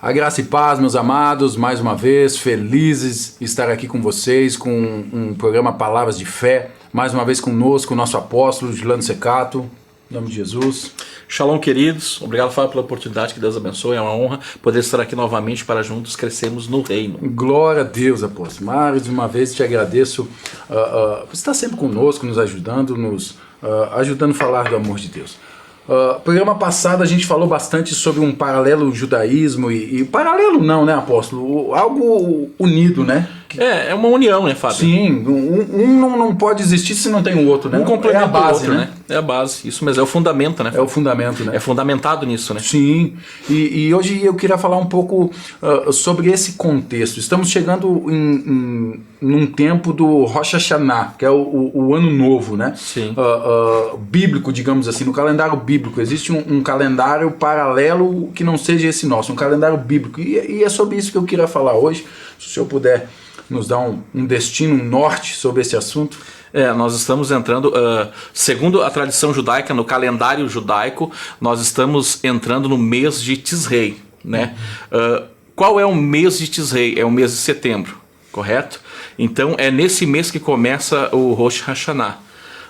A graça e paz, meus amados, mais uma vez, felizes de estar aqui com vocês, com um programa Palavras de Fé, mais uma vez conosco, o nosso apóstolo, Gilano Secato, em nome de Jesus. Shalom, queridos, obrigado, Fábio, pela oportunidade, que Deus abençoe, é uma honra poder estar aqui novamente para juntos crescermos no reino. Glória a Deus, apóstolo. Mais uma vez te agradeço, você está sempre conosco, nos ajudando, ajudando a falar do amor de Deus. Programa passado a gente falou bastante sobre um paralelo judaísmo e paralelo não, né, apóstolo? Algo unido, né? É uma união, né, Fábio? Sim, um não pode existir se não tem o outro, né? Um complementa é a base, o outro, né? É a base, isso mesmo, é o fundamento, né? É o fundamento, né? É fundamentado nisso, né? Sim, e hoje eu queria falar um pouco sobre esse contexto. Estamos chegando num tempo do Rosh Hashanah, que é o ano novo, né? Sim. Bíblico, digamos assim, no calendário bíblico. Existe um calendário paralelo que não seja esse nosso, um calendário bíblico. E é sobre isso que eu queria falar hoje, se o senhor puder nos dar um destino, um norte sobre esse assunto. Nós estamos entrando, segundo a tradição judaica, no calendário judaico, nós estamos entrando no mês de Tisrei, né? Qual é o mês de Tisrei? É o mês de setembro, correto? Então é nesse mês que começa o Rosh Hashanah.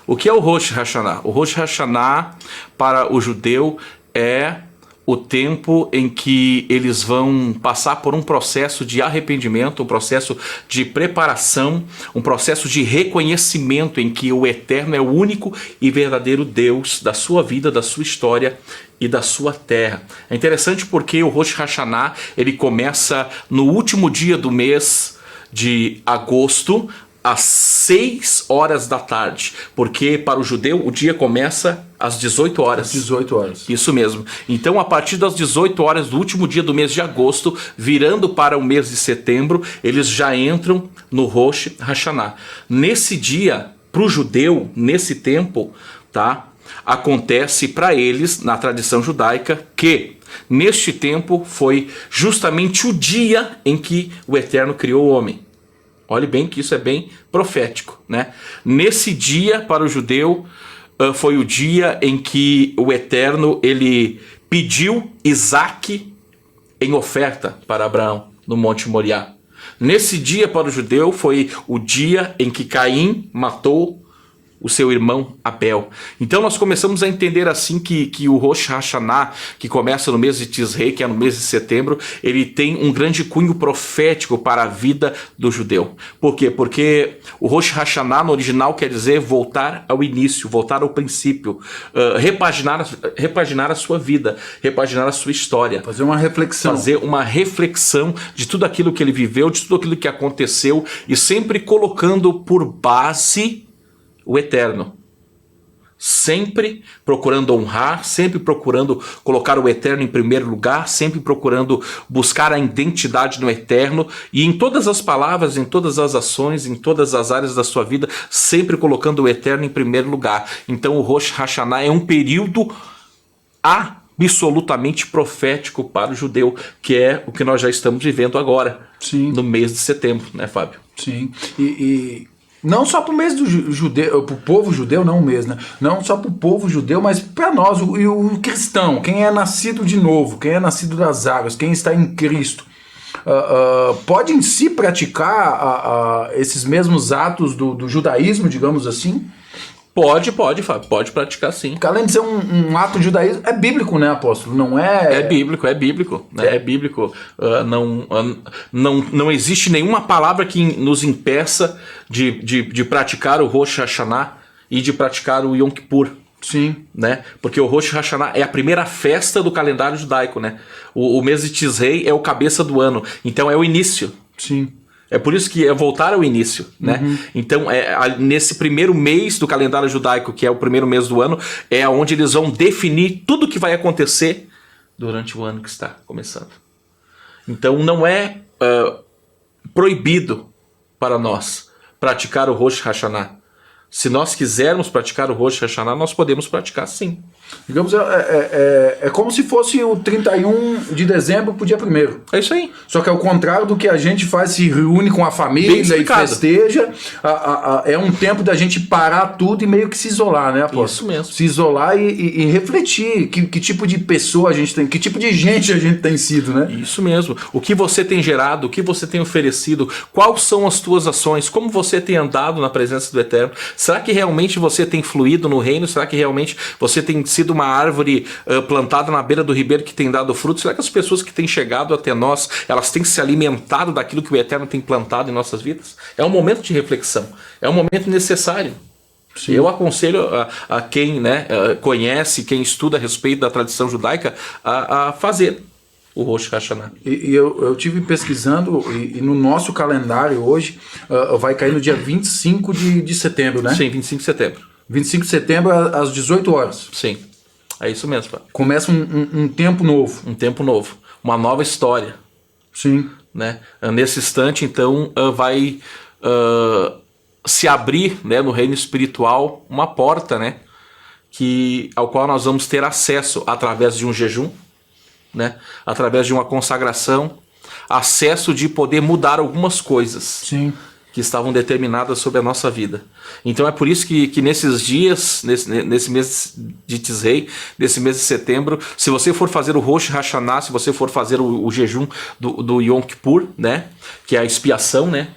O que é o Rosh Hashanah? O Rosh Hashanah para o judeu é o tempo em que eles vão passar por um processo de arrependimento, um processo de preparação, um processo de reconhecimento em que o Eterno é o único e verdadeiro Deus da sua vida, da sua história e da sua terra. É interessante porque o Rosh Hashanah, ele começa no último dia do mês de agosto, às 6 horas da tarde, porque para o judeu o dia começa às 18 horas. Às 18 horas. Isso mesmo. Então, a partir das 18 horas do último dia do mês de agosto, virando para o mês de setembro, eles já entram no Rosh Hashanah. Nesse dia, para o judeu, nesse tempo, tá? Acontece para eles, na tradição judaica, que neste tempo foi justamente o dia em que o Eterno criou o homem. Olhe bem que isso é bem profético, né? Nesse dia, para o judeu, foi o dia em que o Eterno ele pediu Isaque em oferta para Abraão, no Monte Moriá. Nesse dia, para o judeu, foi o dia em que Caim matou o seu irmão Abel. Então nós começamos a entender assim que o Rosh Hashanah, que começa no mês de Tisrei, que é no mês de setembro, ele tem um grande cunho profético para a vida do judeu. Por quê? Porque o Rosh Hashanah no original quer dizer voltar ao início, voltar ao princípio, repaginar a sua vida, repaginar a sua história. Fazer uma reflexão. Fazer uma reflexão de tudo aquilo que ele viveu, de tudo aquilo que aconteceu, e sempre colocando por base o Eterno, sempre procurando honrar, sempre procurando colocar o Eterno em primeiro lugar, sempre procurando buscar a identidade no Eterno, e em todas as palavras, em todas as ações, em todas as áreas da sua vida, sempre colocando o Eterno em primeiro lugar. Então o Rosh Hashanah é um período absolutamente profético para o judeu, que é o que nós já estamos vivendo agora. Sim. No mês de setembro, né, Fábio? Sim, e não só para o mês do judeu, para o povo judeu, não o mês, né? Não só para o povo judeu, mas para nós, o cristão, quem é nascido de novo, quem é nascido das águas, quem está em Cristo, pode em si praticar esses mesmos atos do judaísmo, digamos assim? Pode, Fábio, pode praticar sim. Porque além de ser um ato de judaísmo, é bíblico, né, apóstolo? Não é... É bíblico, né? É bíblico. Não existe nenhuma palavra que nos impeça de praticar o Rosh Hashanah e de praticar o Yom Kippur. Sim. Né? Porque o Rosh Hashanah é a primeira festa do calendário judaico, né? O mês de Tisrei é o cabeça do ano, então é o início. Sim. É por isso que é voltar ao início, né? Uhum. Então, nesse primeiro mês do calendário judaico, que é o primeiro mês do ano, é onde eles vão definir tudo o que vai acontecer durante o ano que está começando. Então, não é proibido para nós praticar o Rosh Hashanah. Se nós quisermos praticar o Rosh Hashanah, nós podemos praticar sim. Digamos, é como se fosse o 31 de dezembro pro dia 1º. É isso aí. Só que ao contrário do que a gente faz, se reúne com a Bem família e explicado. festeja, é um tempo da gente parar tudo e meio que se isolar, né, apóstolo? Isso mesmo. Se isolar e refletir que tipo de pessoa a gente tem, que tipo de gente a gente tem sido, né? Isso mesmo. O que você tem gerado, o que você tem oferecido, quais são as tuas ações, como você tem andado na presença do Eterno. Será que realmente você tem fluído no reino? Será que realmente você tem sido uma árvore plantada na beira do ribeiro que tem dado fruto? Será que as pessoas que têm chegado até nós, elas têm se alimentado daquilo que o Eterno tem plantado em nossas vidas? É um momento de reflexão, é um momento necessário. Sim. Eu aconselho a quem, né, conhece, quem estuda a respeito da tradição judaica, a fazer o Rosh Hashanah. E eu tive pesquisando, e no nosso calendário hoje vai cair no dia 25 de setembro, né? Sim, 25 de setembro. 25 de setembro às 18 horas. Sim, é isso mesmo. Pai. Começa um tempo novo. Um tempo novo, uma nova história. Sim. Né? Nesse instante, então, vai se abrir, né, no reino espiritual uma porta, né, ao qual nós vamos ter acesso através de um jejum, né, através de uma consagração, acesso de poder mudar algumas coisas. Sim. Que estavam determinadas sobre a nossa vida. Então é por isso que nesses dias, nesse mês de Tisrei, nesse mês de setembro, se você for fazer o Rosh Hashanah, se você for fazer o jejum do Yom Kippur, né, que é a expiação, né,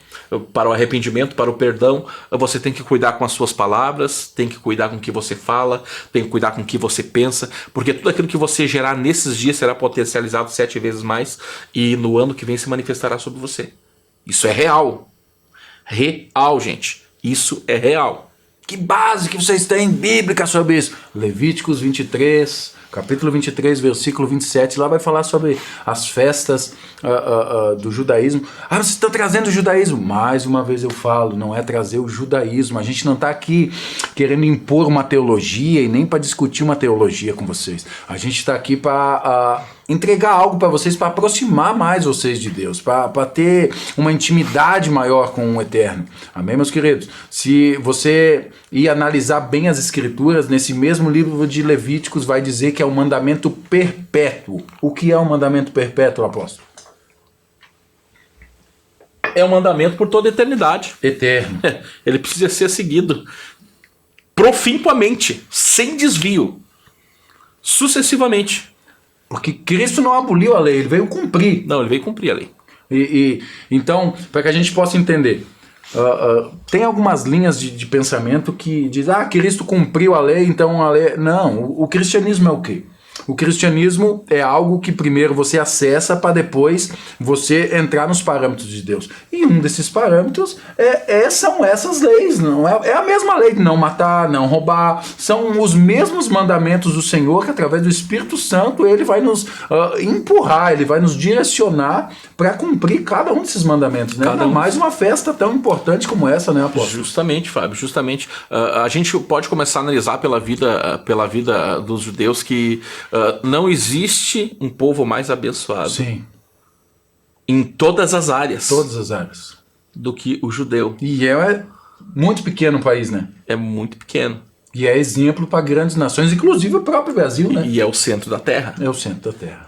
para o arrependimento, para o perdão, você tem que cuidar com as suas palavras, tem que cuidar com o que você fala, tem que cuidar com o que você pensa, porque tudo aquilo que você gerar nesses dias será potencializado 7 vezes mais e no ano que vem se manifestará sobre você. Isso é real. Real, gente. Isso é real. Que base que vocês têm bíblica sobre isso? Levíticos 23, capítulo 23, versículo 27, lá vai falar sobre as festas do judaísmo. Ah, vocês estão trazendo o judaísmo? Mais uma vez eu falo, não é trazer o judaísmo. A gente não está aqui querendo impor uma teologia e nem para discutir uma teologia com vocês. A gente está aqui para entregar algo para vocês, para aproximar mais vocês de Deus, para ter uma intimidade maior com o Eterno. Amém, meus queridos? Se você ir analisar bem as escrituras, nesse mesmo livro de Levíticos vai dizer que é um mandamento perpétuo. O que é um mandamento perpétuo, apóstolo? É um mandamento por toda a eternidade. Eterno. Ele precisa ser seguido profinquamente, sem desvio, sucessivamente. Porque Cristo não aboliu a lei, ele veio cumprir. Não, ele veio cumprir a lei. Então, para que a gente possa entender, tem algumas linhas de pensamento que dizem, Cristo cumpriu a lei, então a lei... Não, o cristianismo é o quê? O cristianismo é algo que primeiro você acessa para depois você entrar nos parâmetros de Deus. E um desses parâmetros são essas leis. Não é a mesma lei de não matar, não roubar. São os mesmos mandamentos do Senhor que através do Espírito Santo ele vai nos empurrar, ele vai nos direcionar para cumprir cada um desses mandamentos. Né? Ainda mais uma festa tão importante como essa, né, apóstolo? Justamente, Fábio, justamente. A gente pode começar a analisar pela vida dos judeus que não existe um povo mais abençoado. Sim. Em todas as áreas. Todas as áreas. Do que o judeu. E é muito pequeno o país, né? É muito pequeno. E é exemplo para grandes nações, inclusive o próprio Brasil, né? E é o centro da terra. É o centro da terra.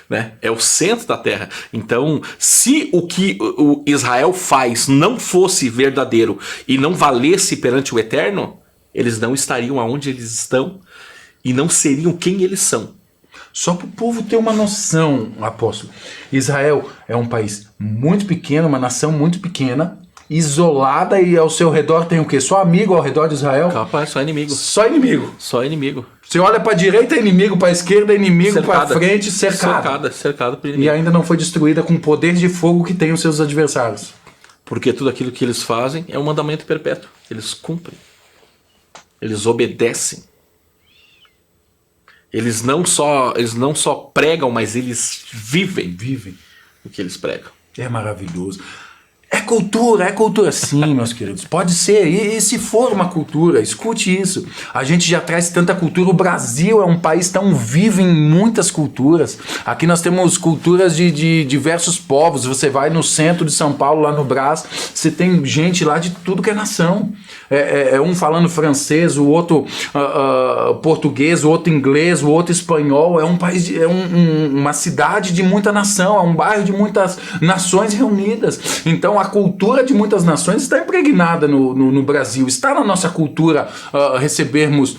Né? É o centro da terra. Então, se o que o Israel faz não fosse verdadeiro e não valesse perante o Eterno, eles não estariam aonde eles estão e não seriam quem eles são. Só para o povo ter uma noção, apóstolo. Israel é um país muito pequeno, uma nação muito pequena, isolada, e ao seu redor tem o quê? Só amigo ao redor de Israel? Capaz, só inimigo. Só inimigo. Só inimigo. Você olha para a direita, é inimigo, para a esquerda, é inimigo, para frente, cercada. Cercada por inimigo. E ainda não foi destruída com o poder de fogo que tem os seus adversários. Porque tudo aquilo que eles fazem é um mandamento perpétuo. Eles cumprem. Eles obedecem. Eles não só pregam, mas eles vivem o que eles pregam. É maravilhoso. É cultura sim, meus queridos. Pode ser. E se for uma cultura, escute isso. A gente já traz tanta cultura. O Brasil é um país tão vivo em muitas culturas. Aqui nós temos culturas de diversos povos. Você vai no centro de São Paulo, lá no Brás, você tem gente lá de tudo que é nação. Um falando francês, o outro português, o outro inglês, o outro espanhol. É um país, uma cidade de muita nação, é um bairro de muitas nações reunidas. Então a cultura de muitas nações está impregnada no Brasil. Está na nossa cultura recebermos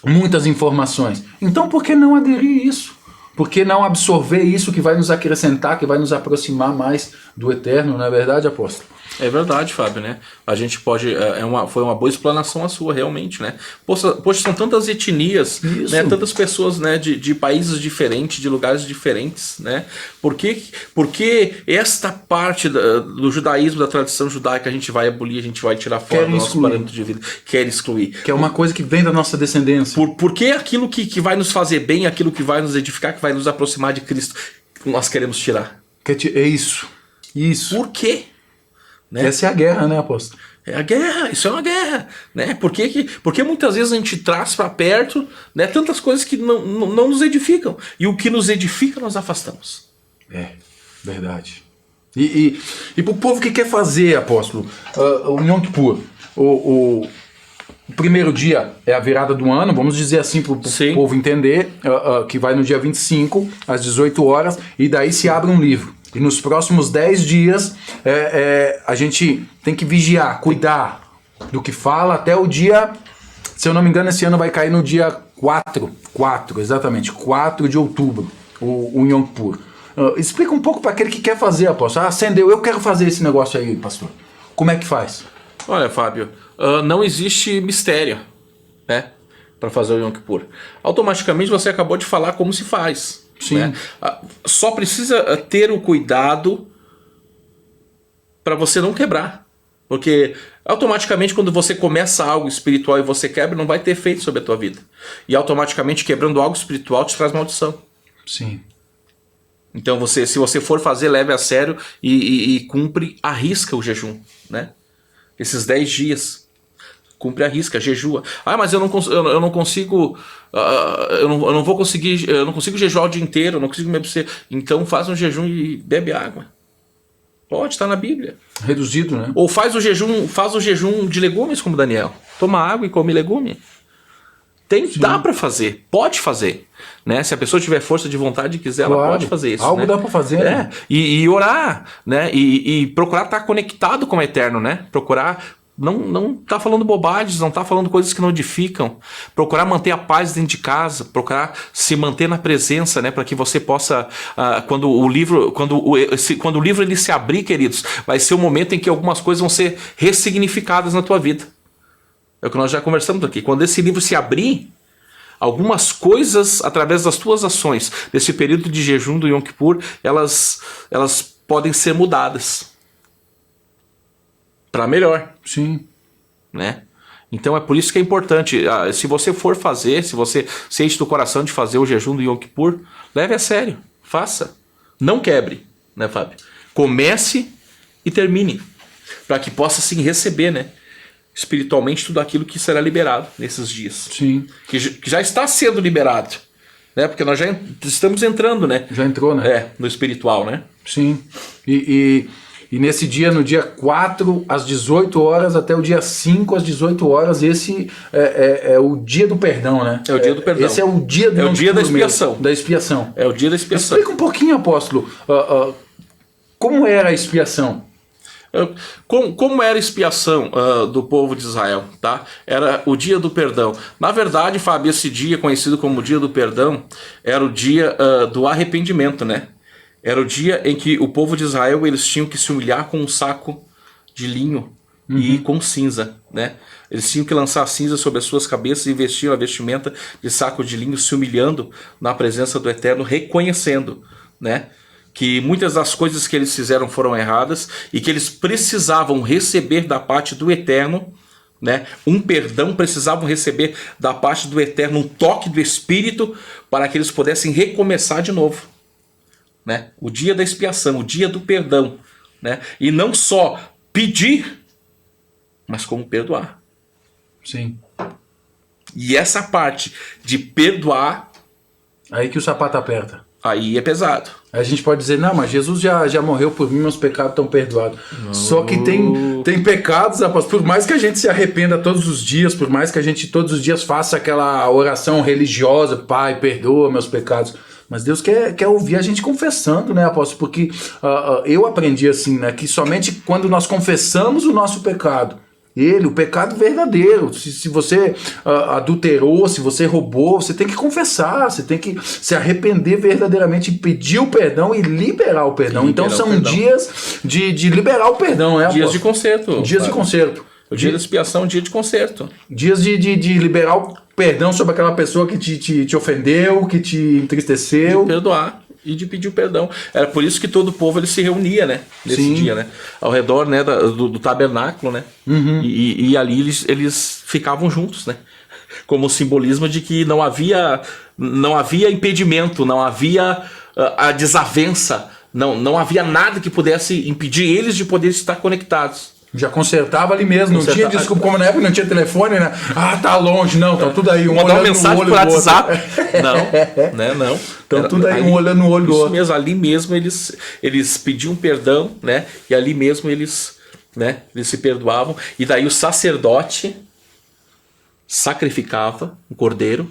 muitas informações. Então por que não aderir isso? Por que não absorver isso que vai nos acrescentar, que vai nos aproximar mais do eterno, não é verdade, apóstolo? É verdade, Fábio, né? A gente pode... foi uma boa explanação a sua, realmente, né? Poxa, são tantas etnias, né? Tantas pessoas, né? De países diferentes, de lugares diferentes, né? Por que esta parte do judaísmo, da tradição judaica, a gente vai abolir, a gente vai tirar fora do nosso parâmetro de vida? Quer excluir. Que é uma coisa que vem da nossa descendência. Por que aquilo que vai nos fazer bem, aquilo que vai nos edificar, que vai nos aproximar de Cristo, nós queremos tirar? É isso. Isso. Por quê? Né? Essa é a guerra, né, apóstolo? É a guerra, isso é uma guerra, né? Porque muitas vezes a gente traz para perto, né, tantas coisas que não nos edificam. E o que nos edifica nós afastamos. É, verdade. E para o povo que quer fazer, apóstolo, o Yom Kippur, o primeiro dia é a virada do ano, vamos dizer assim para o povo entender, que vai no dia 25, às 18 horas, e daí se abre um livro. E nos próximos 10 dias a gente tem que vigiar, cuidar do que fala até o dia, se eu não me engano, esse ano vai cair no dia 4 de outubro, o Yom Kippur. Explica um pouco para aquele que quer fazer, apóstolo. Acendeu, eu quero fazer esse negócio aí, pastor. Como é que faz? Olha, Fábio, não existe mistério, né, para fazer o Yom Kippur. Automaticamente você acabou de falar como se faz. Sim. Né? Só precisa ter o cuidado para você não quebrar. Porque automaticamente quando você começa algo espiritual e você quebra, não vai ter efeito sobre a tua vida. E automaticamente quebrando algo espiritual te traz maldição. Sim. Então se você for fazer, leve a sério e cumpre, arrisca o jejum, né? Esses 10 dias. Cumpre a risca, jejua. Mas eu não consigo. Eu não vou conseguir. Eu não consigo jejuar o dia inteiro, eu não consigo me abster. Então faz um jejum e bebe água. Pode, está na Bíblia. Reduzido, né? Ou faz o jejum de legumes, como Daniel. Toma água e come legume. Dá para fazer, pode fazer. Né? Se a pessoa tiver força de vontade e quiser, ela pode fazer isso. Algo né? dá para fazer. Né? E orar, né? E procurar estar conectado com o Eterno, né? Procurar. Não tá falando bobagens, não tá falando coisas que não edificam. Procurar manter a paz dentro de casa, procurar se manter na presença, né, para que você possa, quando o livro ele se abrir, queridos, vai ser o momento em que algumas coisas vão ser ressignificadas na tua vida. É o que nós já conversamos aqui. Quando esse livro se abrir, algumas coisas, através das tuas ações, desse período de jejum do Yom Kippur, elas podem ser mudadas. Para melhor. Sim. Né? Então é por isso que é importante. Se você for fazer, se você sente do coração de fazer o jejum do Yom Kippur, leve a sério. Faça. Não quebre, né, Fábio? Comece e termine. Para que possa sim receber, né, espiritualmente tudo aquilo que será liberado nesses dias. Sim. Que já está sendo liberado. Né? Porque nós já estamos entrando, né? Já entrou, né? No espiritual, né? Sim. E nesse dia, no dia 4 às 18 horas até o dia 5 às 18 horas, esse é o dia do perdão, né? É o dia do perdão. Esse é o dia do o dia da expiação. Da expiação. É o dia da expiação. Explica um pouquinho, apóstolo, como era a expiação? Como era a expiação do povo de Israel, tá? Era o dia do perdão. Na verdade, Fábio, esse dia, conhecido como o dia do perdão, era o dia do arrependimento, né? Era o dia em que o povo de Israel, eles tinham que se humilhar com um saco de linho e com cinza, né? Eles tinham que lançar cinza sobre as suas cabeças e vestiam a vestimenta de saco de linho, se humilhando na presença do Eterno, reconhecendo, né, que muitas das coisas que eles fizeram foram erradas e que eles precisavam receber da parte do Eterno, né, um perdão, precisavam receber da parte do Eterno um toque do Espírito para que eles pudessem recomeçar de novo. Né? O dia da expiação, o dia do perdão, né? E não só pedir, mas como perdoar. Sim. E essa parte de perdoar, Aí que o sapato aperta. aí é pesado. Aí a gente pode dizer, não, mas Jesus já morreu por mim, meus pecados estão perdoados. Só que tem pecados, rapaz, por mais que a gente se arrependa todos os dias, por mais que a gente todos os dias faça aquela oração religiosa, Pai, perdoa meus pecados, mas Deus quer ouvir a gente confessando, né, apóstolo? Porque eu aprendi assim, né, que somente quando nós confessamos o nosso pecado, o pecado verdadeiro. Se você adulterou, se você roubou, você tem que confessar, você tem que se arrepender verdadeiramente, pedir o perdão e liberar o perdão. Então são dias de liberar o perdão, né? Dias de conserto. Dias de conserto. O dia da expiação é um dia de conserto. Dias de liberar o perdão sobre aquela pessoa que te ofendeu, que te entristeceu. De perdoar e de pedir o perdão. Era por isso que todo o povo ele se reunia, né? Nesse Sim. dia, né? Ao redor, né, do tabernáculo, né? Uhum. E ali eles ficavam juntos, né? Como simbolismo de que não havia impedimento, não havia a desavença, não havia nada que pudesse impedir eles de poder estar conectados. Já consertava ali mesmo, não tinha desculpa, como na época não tinha telefone, né? Ah, tá longe, não, tá tudo aí, um Mandar uma olhando no mensagem olho por do outro. WhatsApp. Não, né? Não. Então tudo aí, um olhando no olho do isso outro. mesmo, ali mesmo eles pediam perdão, né? E ali mesmo eles se perdoavam. E daí o sacerdote sacrificava um cordeiro,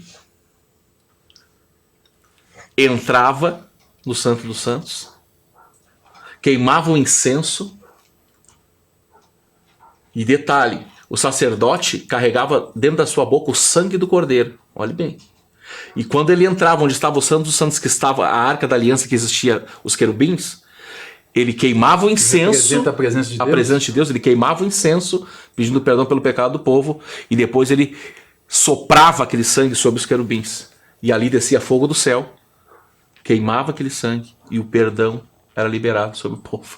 entrava no Santo dos Santos, queimava o incenso. E detalhe, o sacerdote carregava dentro da sua boca o sangue do cordeiro. Olhe bem. E quando ele entrava onde estava o Santo dos Santos, que estava a Arca da Aliança, que existia os querubins, ele queimava o incenso. Representa a presença de Deus. A presença de Deus, ele queimava o incenso, pedindo perdão pelo pecado do povo, e depois ele soprava aquele sangue sobre os querubins. E ali descia fogo do céu, queimava aquele sangue, e o perdão era liberado sobre o povo.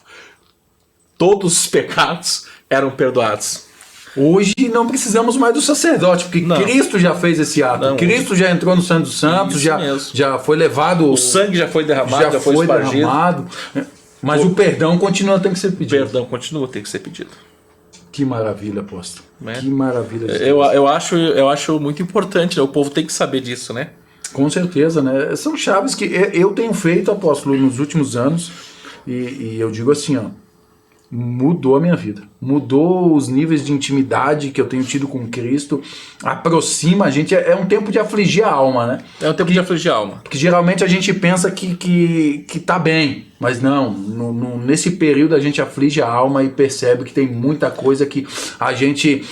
Todos os pecados eram perdoados. Hoje não precisamos mais do sacerdote, porque Cristo já fez esse ato. Cristo já entrou no Santo dos Santos, já foi levado. O sangue já foi derramado, já foi espargido. Derramado, mas o perdão continua tendo que ser pedido. O perdão continua tendo que ser pedido. Que maravilha, apóstolo. Né? Que maravilha. Eu acho muito importante, né? O povo tem que saber disso, né? Com certeza, né? São chaves que eu tenho feito, apóstolo, nos últimos anos, e eu digo assim, ó, mudou a minha vida, mudou os níveis de intimidade que eu tenho tido com Cristo, aproxima a gente, é um tempo de afligir a alma, né? É um tempo de afligir a alma. Porque geralmente a gente pensa que tá bem, mas não, nesse período a gente aflige a alma e percebe que tem muita coisa que a gente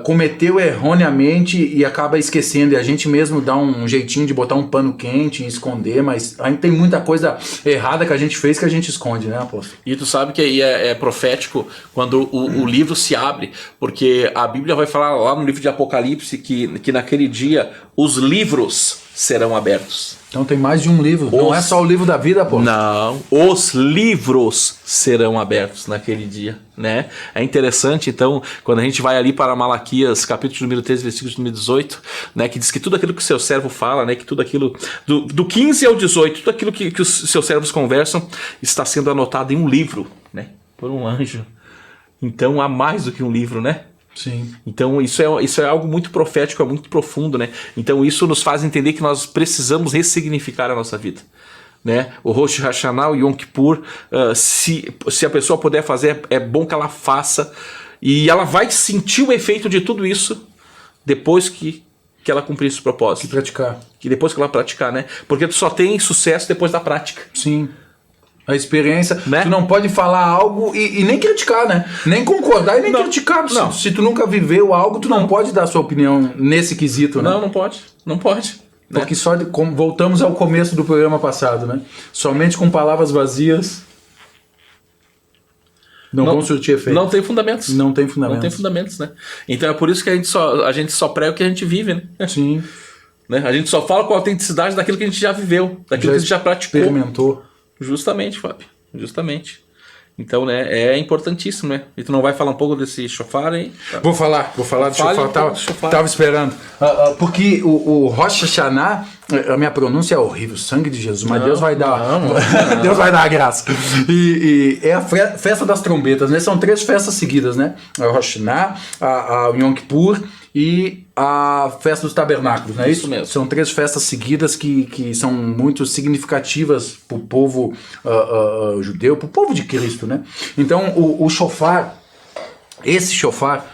cometeu erroneamente e acaba esquecendo, e a gente mesmo dá um jeitinho de botar um pano quente e esconder, mas ainda tem muita coisa errada que a gente fez que a gente esconde, né, apóstolo? E tu sabe que aí é profético quando o livro se abre, porque a Bíblia vai falar lá no livro de Apocalipse que naquele dia os livros serão abertos. Então tem mais de um livro, não é só o livro da vida, pô. Não, os livros serão abertos naquele dia, né? É interessante, então, quando a gente vai ali para Malaquias, capítulo número 13, versículo número 18, né, que diz que tudo aquilo que o seu servo fala, né, que tudo aquilo, do 15 ao 18, tudo aquilo que os seus servos conversam, está sendo anotado em um livro, né, por um anjo. Então há mais do que um livro, né? Sim. Então isso é algo muito profético, é muito profundo, né? Então isso nos faz entender que nós precisamos ressignificar a nossa vida, né? O Rosh Hashanah, o Yom Kippur, se a pessoa puder fazer, é bom que ela faça, e ela vai sentir o efeito de tudo isso depois que ela cumprir esse propósito. Que depois que ela praticar, né? Porque tu só tem sucesso depois da prática. Sim. A experiência, né? Tu não pode falar algo e nem criticar, né? Nem concordar e nem criticar. Se tu nunca viveu algo, tu não pode dar a sua opinião nesse quesito, né? Não pode. Não pode. Porque voltamos ao começo do programa passado, né? Somente com palavras vazias não vão surtir efeito. Não tem fundamentos. Não tem fundamentos. Não tem fundamentos, né? Então é por isso que a gente só prega o que a gente vive, né? Sim. Né? A gente só fala com a autenticidade daquilo que a gente já viveu, daquilo que a gente já praticou. Experimentou. Justamente, Fábio. Justamente. Então, né, é importantíssimo, né? E tu não vai falar um pouco desse shofar, hein? Vou falar do shofar. Tava esperando. Porque o Rosh Hashanah, a minha pronúncia é horrível, sangue de Jesus, mas Deus vai dar. Deus vai dar a graça. E é a festa das trombetas, né? São 3 festas seguidas, né? O Rosh Hashanah, a Yom Kippur e a festa dos tabernáculos, não é isso? Mesmo. São 3 festas seguidas que são muito significativas para o povo judeu, para o povo de Cristo, né? Então o shofar, esse shofar,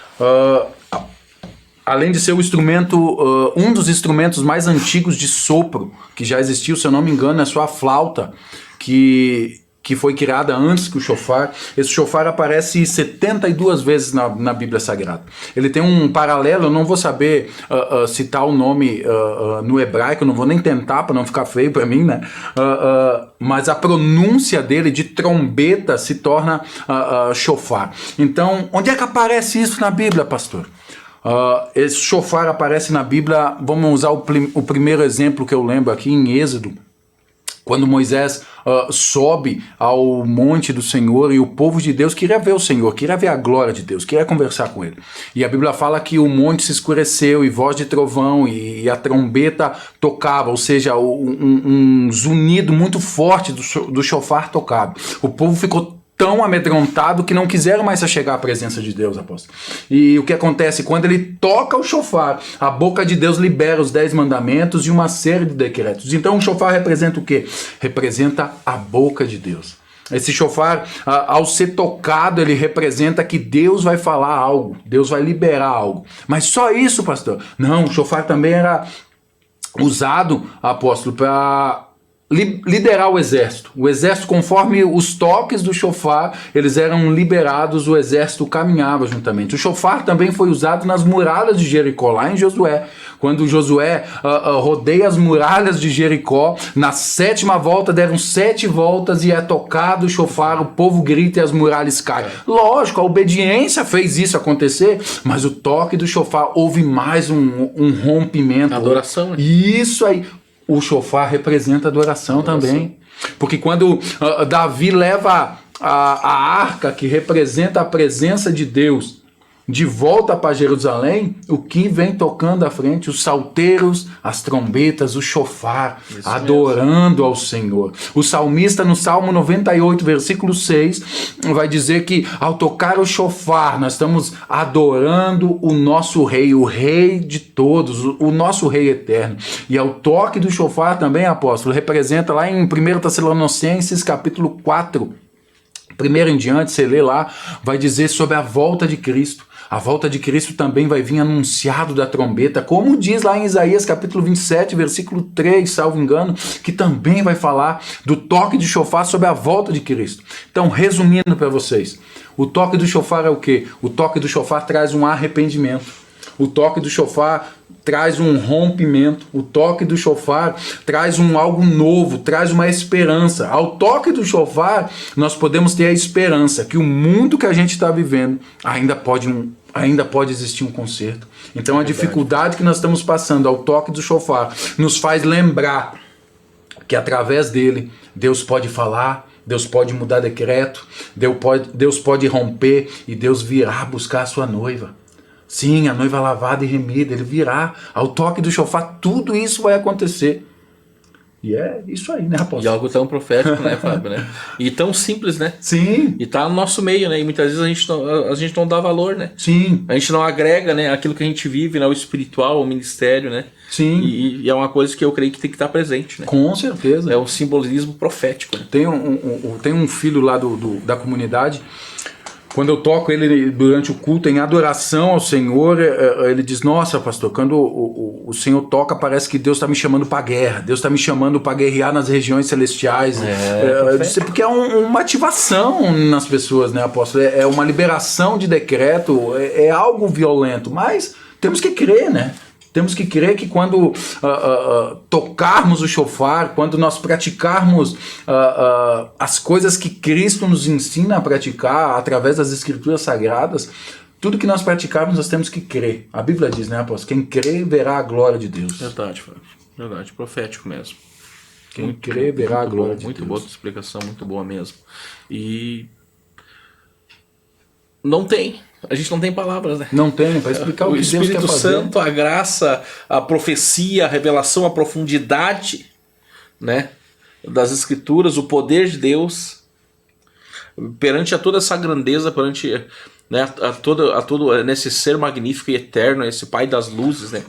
além de ser o instrumento, um dos instrumentos mais antigos de sopro que já existiu, se eu não me engano, é só a flauta que foi criada antes que o shofar. Esse shofar aparece 72 vezes na Bíblia Sagrada. Ele tem um paralelo, eu não vou saber citar o nome no hebraico, não vou nem tentar para não ficar feio para mim, né? Mas a pronúncia dele de trombeta se torna shofar. Então, onde é que aparece isso na Bíblia, pastor? Esse shofar aparece na Bíblia, vamos usar o primeiro exemplo que eu lembro aqui em Êxodo, quando Moisés sobe ao monte do Senhor e o povo de Deus queria ver o Senhor, queria ver a glória de Deus, queria conversar com ele. E a Bíblia fala que o monte se escureceu e voz de trovão e a trombeta tocava, ou seja, um zunido muito forte do shofar tocava. O povo ficou tão amedrontado que não quiseram mais se chegar à presença de Deus, apóstolo. E o que acontece? Quando ele toca o shofar, a boca de Deus libera os 10 mandamentos e uma série de decretos. Então o shofar representa o quê? Representa a boca de Deus. Esse shofar, ao ser tocado, ele representa que Deus vai falar algo, Deus vai liberar algo. Mas só isso, pastor? Não, o shofar também era usado, apóstolo, para liderar o exército. O exército, conforme os toques do shofar, eles eram liberados, o exército caminhava juntamente. O shofar também foi usado nas muralhas de Jericó, lá em Josué. Quando Josué rodeia as muralhas de Jericó, na 7ª volta deram 7 voltas e é tocado o shofar, o povo grita e as muralhas caem. Lógico, a obediência fez isso acontecer, mas o toque do shofar houve mais um rompimento. Adoração, né? Isso aí. O shofar representa adoração também. Porque quando Davi leva a arca, que representa a presença de Deus, de volta para Jerusalém, o que vem tocando à frente? Os salteiros, as trombetas, o shofar, isso adorando mesmo ao Senhor. O salmista no Salmo 98, versículo 6, vai dizer que ao tocar o shofar, nós estamos adorando o nosso rei, o rei de todos, o nosso rei eterno. E ao toque do shofar também, apóstolo, representa lá em 1 Tessalonicenses, capítulo 4, primeiro em diante, você lê lá, vai dizer sobre a volta de Cristo. A volta de Cristo também vai vir anunciado da trombeta, como diz lá em Isaías capítulo 27, versículo 3, salvo engano, que também vai falar do toque de shofar sobre a volta de Cristo. Então, resumindo para vocês, o toque do shofar é o quê? O toque do shofar traz um arrependimento. O toque do shofar traz um rompimento. O toque do shofar traz algo novo, traz uma esperança. Ao toque do shofar, nós podemos ter a esperança que o mundo que a gente está vivendo ainda pode existir um conserto. Então a dificuldade que nós estamos passando ao toque do shofar nos faz lembrar que através dele Deus pode falar, Deus pode mudar decreto, Deus pode romper e Deus virá buscar a sua noiva. Sim, a noiva lavada e remida, ele virá. Ao toque do shofar, tudo isso vai acontecer. E é isso aí, né, apóstolo? E algo tão profético, né, Fábio, né? E tão simples, né? Sim. E tá no nosso meio, né? E muitas vezes a gente não dá valor, né? Sim. A gente não agrega, né, aquilo que a gente vive, né, o espiritual, o ministério, né? Sim. E é uma coisa que eu creio que tem que estar presente, né? Com certeza. É um simbolismo profético, né? Tem um filho lá da comunidade. Quando eu toco ele durante o culto em adoração ao Senhor, ele diz, nossa, pastor, quando o Senhor toca, parece que Deus está me chamando para a guerra, Deus está me chamando para guerrear nas regiões celestiais. Porque é uma ativação nas pessoas, né, apóstolo? É uma liberação de decreto, é algo violento, mas temos que crer, né? Temos que crer que quando tocarmos o shofar, quando nós praticarmos as coisas que Cristo nos ensina a praticar através das Escrituras Sagradas, tudo que nós praticarmos nós temos que crer. A Bíblia diz, né, apóstolo? Quem crê verá a glória de Deus. Verdade, Fábio. Verdade, profético mesmo. Quem crê verá a glória de Deus. Muito boa tua explicação, muito boa mesmo. E Não tem. A gente não tem palavras, né? Não tem, para explicar o que Deus quer Espírito fazer. Santo, a graça, a profecia, a revelação, a profundidade, né, das Escrituras, o poder de Deus, perante a toda essa grandeza, perante, né, a todo nesse ser magnífico e eterno, esse Pai das luzes, né,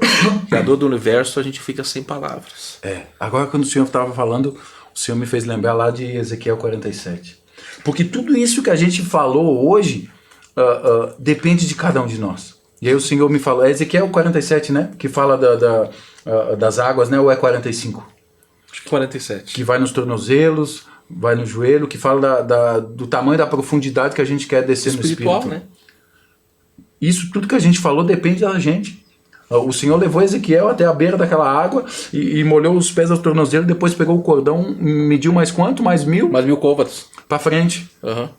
Criador do universo, a gente fica sem palavras. Agora quando o Senhor estava falando, o Senhor me fez lembrar lá de Ezequiel 47. Porque tudo isso que a gente falou hoje depende de cada um de nós. E aí o Senhor me falou, é Ezequiel 47, né? Que fala das águas, né? Ou é 45? Acho que 47. Que vai nos tornozelos, vai no joelho, que fala do tamanho da profundidade que a gente quer descer Espiritual, no Espírito. né? Isso tudo que a gente falou depende da gente. O Senhor levou Ezequiel até a beira daquela água e molhou os pés ao tornozelo, depois pegou o cordão, mediu mais quanto? Mais 1000? Mais 1000 côvados. Pra frente. Uhum.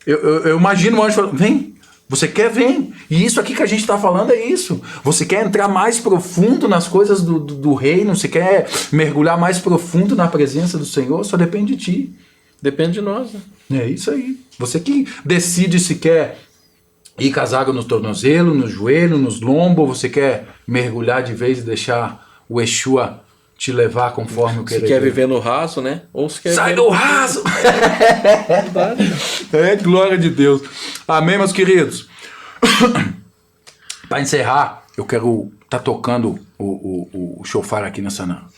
Eu imagino o anjo falando, vem, você quer, vem. E isso aqui que a gente está falando é isso. Você quer entrar mais profundo nas coisas do reino, você quer mergulhar mais profundo na presença do Senhor, só depende de ti. Depende de nós, né? É isso aí. Você que decide se quer ir com as águas no tornozelo, no joelho, nos lombos, você quer mergulhar de vez e deixar o Yeshua te levar conforme o querer. Se quer viver no raso, né? Ou se quer Sai viver do raso! É glória de Deus. Amém, meus queridos? Para encerrar, eu quero estar tocando o shofar aqui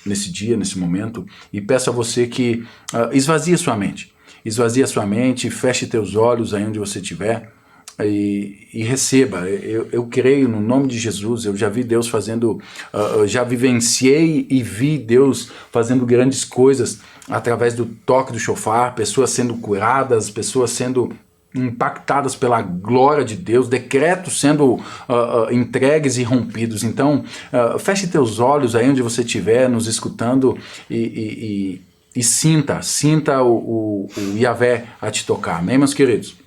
nesse dia, nesse momento, e peço a você que esvazie a sua mente. Esvazie a sua mente, feche teus olhos aí onde você estiver. E receba. Eu creio no nome de Jesus. Eu já vi Deus fazendo, já vivenciei e vi Deus fazendo grandes coisas através do toque do shofar, pessoas sendo curadas, pessoas sendo impactadas pela glória de Deus, decretos sendo entregues e rompidos. Então feche teus olhos aí onde você estiver nos escutando e sinta o Yahvé a te tocar. Amém, meus queridos?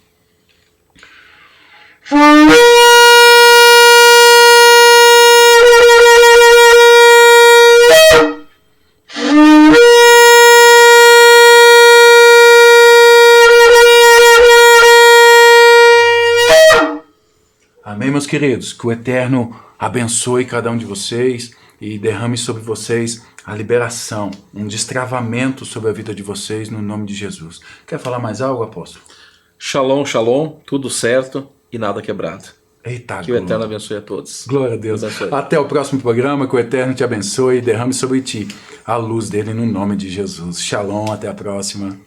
Amém, meus queridos? Que o Eterno abençoe cada um de vocês e derrame sobre vocês a liberação, um destravamento sobre a vida de vocês no nome de Jesus. Quer falar mais algo, apóstolo? Shalom, shalom, tudo certo e nada quebrado. Eita, que o Eterno abençoe a todos. Glória a Deus. Até o próximo programa, que o Eterno te abençoe e derrame sobre ti a luz dele no nome de Jesus. Shalom, até a próxima.